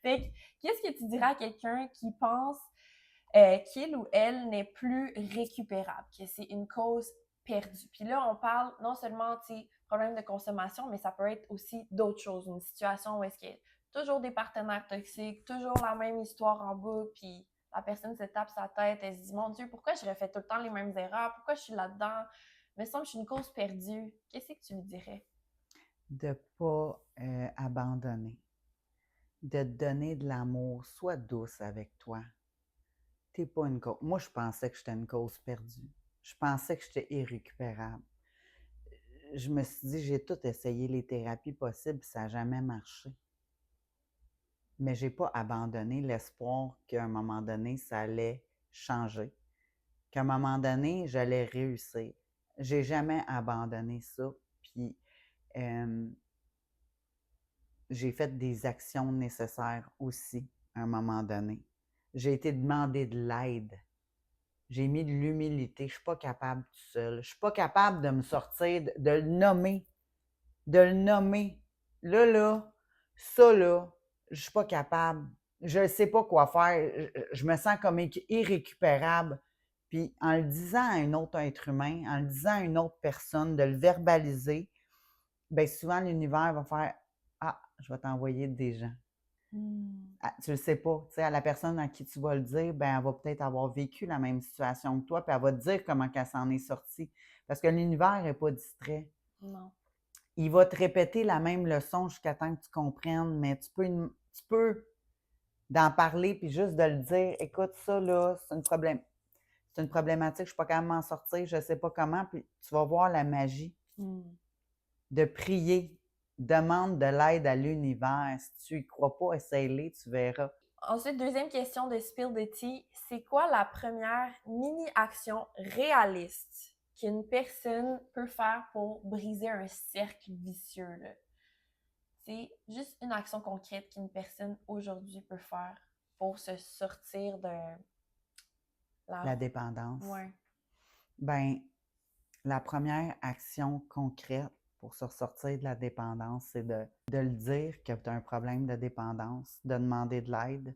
Fait que, qu'est-ce que tu dirais à quelqu'un qui pense qu'il ou elle n'est plus récupérable, que c'est une cause perdue? Puis là, on parle non seulement, tu sais, problème de consommation, mais ça peut être aussi d'autres choses. Une situation où est-ce qu'il y a toujours des partenaires toxiques, toujours la même histoire en boucle, puis la personne se tape sa tête, elle se dit « Mon Dieu, pourquoi je refais tout le temps les mêmes erreurs? Pourquoi je suis là-dedans? Il me semble que je suis une cause perdue. » Qu'est-ce que tu lui dirais? De ne pas abandonner. De te donner de l'amour. Sois douce avec toi. T'es pas une cause. Moi, je pensais que j'étais une cause perdue. Je pensais que j'étais irrécupérable. Je me suis dit, j'ai tout essayé les thérapies possibles, ça n'a jamais marché. Mais je n'ai pas abandonné l'espoir qu'à un moment donné, ça allait changer. Qu'à un moment donné, j'allais réussir. J'ai jamais abandonné ça. Puis, j'ai fait des actions nécessaires aussi à un moment donné. J'ai été demander de l'aide. J'ai mis de l'humilité. Je ne suis pas capable tout seul. Je ne suis pas capable de me sortir, de le nommer. De le nommer. Là, ça là, je ne suis pas capable. Je ne sais pas quoi faire. Je me sens comme irrécupérable. Puis en le disant à un autre être humain, en le disant à une autre personne, de le verbaliser, bien souvent l'univers va faire « Ah, je vais t'envoyer des gens. » Ah, tu le sais pas. Tu sais, à la personne à qui tu vas le dire, ben, elle va peut-être avoir vécu la même situation que toi, puis elle va te dire comment elle s'en est sortie. Parce que l'univers n'est pas distrait. Non. Il va te répéter la même leçon jusqu'à temps que tu comprennes, mais tu peux d'en parler, puis juste de le dire, écoute, ça, là, c'est une problématique, je ne suis pas capable de m'en sortir, je ne sais pas comment, puis tu vas voir la magie de prier. Demande de l'aide à l'univers. Si tu n'y crois pas, essaye-les, tu verras. Ensuite, deuxième question de Spill the Tea. C'est quoi la première mini-action réaliste qu'une personne peut faire pour briser un cercle vicieux, là? C'est juste une action concrète qu'une personne aujourd'hui peut faire pour se sortir de La dépendance. Ouais. Ben, la première action concrète pour se sortir de la dépendance, c'est de le dire que tu as un problème de dépendance, de demander de l'aide,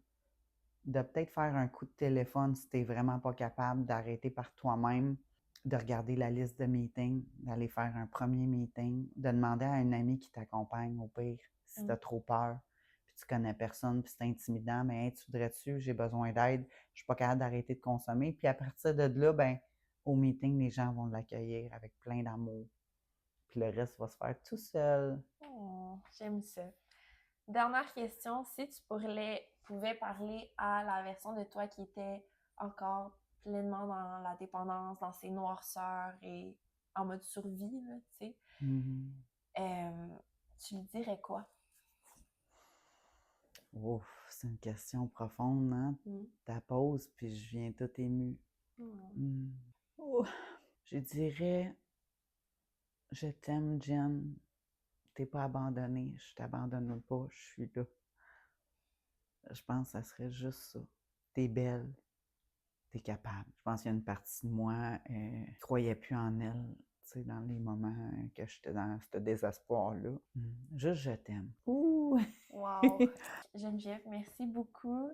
de peut-être faire un coup de téléphone si tu n'es vraiment pas capable d'arrêter par toi-même, de regarder la liste de meetings, d'aller faire un premier meeting, de demander à un ami qui t'accompagne au pire si tu as trop peur, puis tu connais personne, puis c'est intimidant, mais hey, tu voudrais-tu, j'ai besoin d'aide, je ne suis pas capable d'arrêter de consommer. Puis à partir de là, ben, au meeting, les gens vont l'accueillir avec plein d'amour. Puis le reste va se faire tout seul. Oh, j'aime ça. Dernière question, si tu pouvais parler à la version de toi qui était encore pleinement dans la dépendance, dans ses noirceurs et en mode survie, là, tu sais, tu lui dirais quoi? Ouf, c'est une question profonde, hein? Ta pause, puis je viens tout ému. Je dirais, je t'aime, Jen. T'es pas abandonnée. Je t'abandonne pas. Je suis là. Je pense que ça serait juste ça. T'es belle. tu es capable. Je pense qu'il y a une partie de moi qui ne croyait plus en elle, tu sais, dans les moments que j'étais dans ce désespoir-là. Juste, je t'aime. Ouh! Wow! Geneviève, merci beaucoup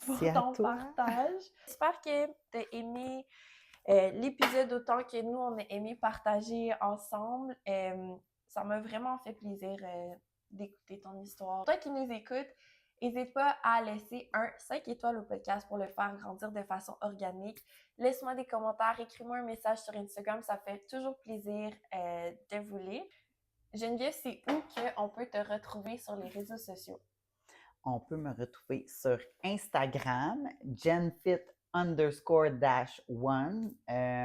pour Merci à ton toi. partage. J'espère que tu as aimé l'épisode autant que nous, on a aimé partager ensemble. Ça m'a vraiment fait plaisir d'écouter ton histoire. Toi qui nous écoutes, n'hésite pas à laisser un 5 étoiles au podcast pour le faire grandir de façon organique. Laisse-moi des commentaires, écris-moi un message sur Instagram, ça fait toujours plaisir de vous lire. Geneviève, c'est où qu'on peut te retrouver sur les réseaux sociaux? On peut me retrouver sur Instagram, genfit_-1.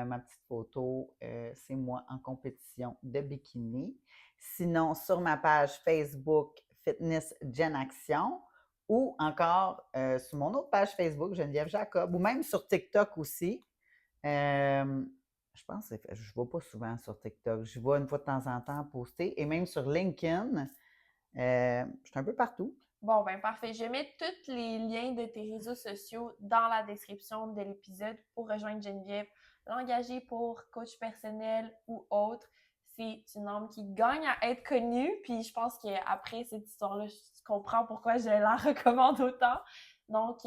Ma petite photo, c'est moi en compétition de bikini. Sinon, sur ma page Facebook, Fitness Gen Action, ou encore sur mon autre page Facebook, Geneviève Jacob, ou même sur TikTok aussi. Je pense que je ne vais pas souvent sur TikTok. Je vais une fois de temps en temps poster. Et même sur LinkedIn, je suis un peu partout. Bon, ben parfait. Je mets tous les liens de tes réseaux sociaux dans la description de l'épisode pour rejoindre Geneviève, l'engager pour coach personnel ou autre. C'est une âme qui gagne à être connue. Puis je pense qu'après cette histoire-là, je comprends pourquoi je la recommande autant. Donc,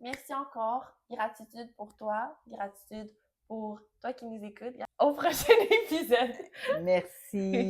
merci encore. Gratitude pour toi. Gratitude pour toi qui nous écoutes. Au prochain épisode. Merci.